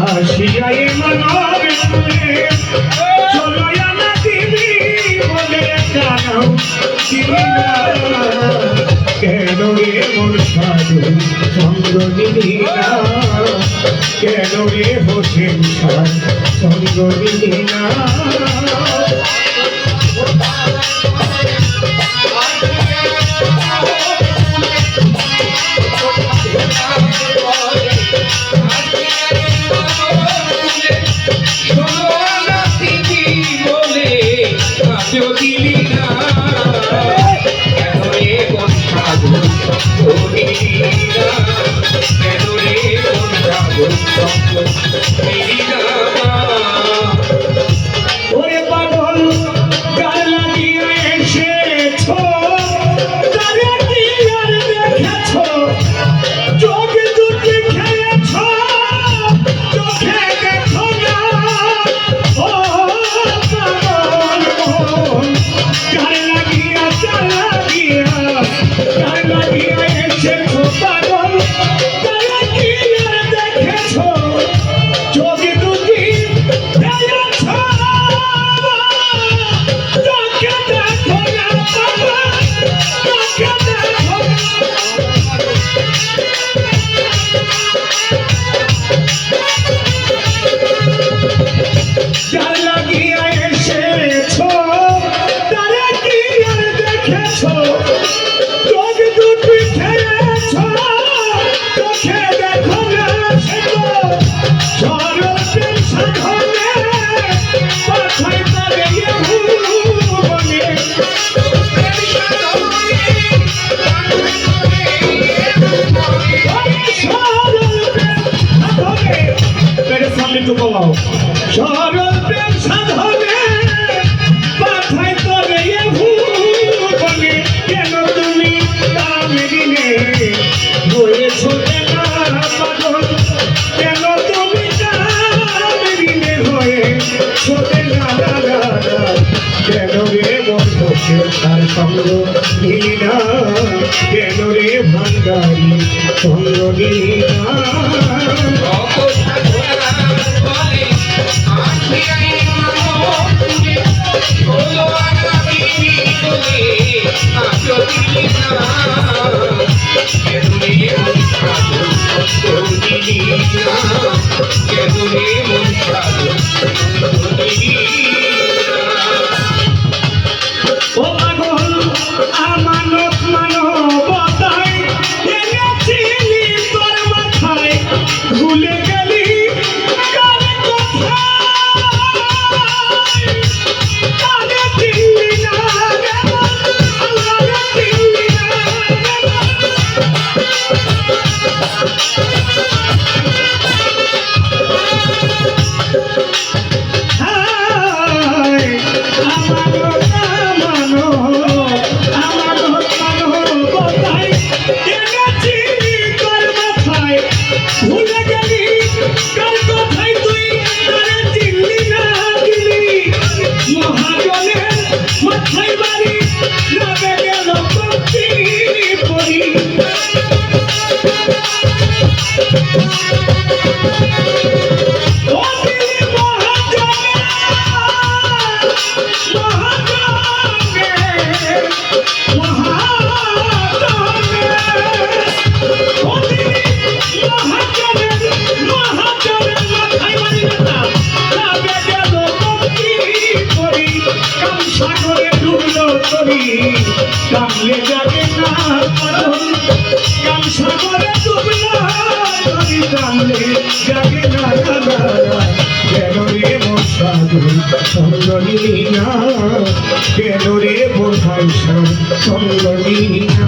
আসিয়াই মানবে চলো না দিবি বলে জানাও দিবি না কেন এমন সাধু সঙ্গ নিবি না কেন এ হোসেন সার সঙ্গ নিবি না ওরে পাগল গাল লাগিয়ে এসেছো তারে কি আর দেখেছো চোখ দুটি খেয়েছো চোখে দেখো না ও পাগল গাল লাগিয়ে এসেছো পাগল তারে কি আর দেখেছো চোখ দুটি খেয়েছো চোখে দেখো না চোখে দেখো গাল লাগিয়ে এসেছো তারে কি আর দেখেছো চোখ দুটি খেয়েছো চোখে দেখো না সেতো সরল প্রেম সাধনে পাঠাই তবে ভুবনে मेरे सामने तो बोलाओ সরল প্রেম সাধনে পাঠাই তবে ভুবনে কেন তুমি কামিনে হয়েছো না পাগল কেন তুমি কামিনে হয়েছো না কেন রে বন্ধু তার সঙ্গ নিলি না কেন রে ভান্ডারি সঙ্গ নিলি না ও পাগল আমানত মানবতায় এনেছিলি তোর মাথায় ভুলে গেলি কার কথা কারে চিনলি না আমারে চিনলি না কামলে যাবে না কাম সাগরে ডুবলা কামলে যাবে না কেন রে সাধু সঙ্গ নিলি না কেন রে বোঝাই সঙ্গ নিলি না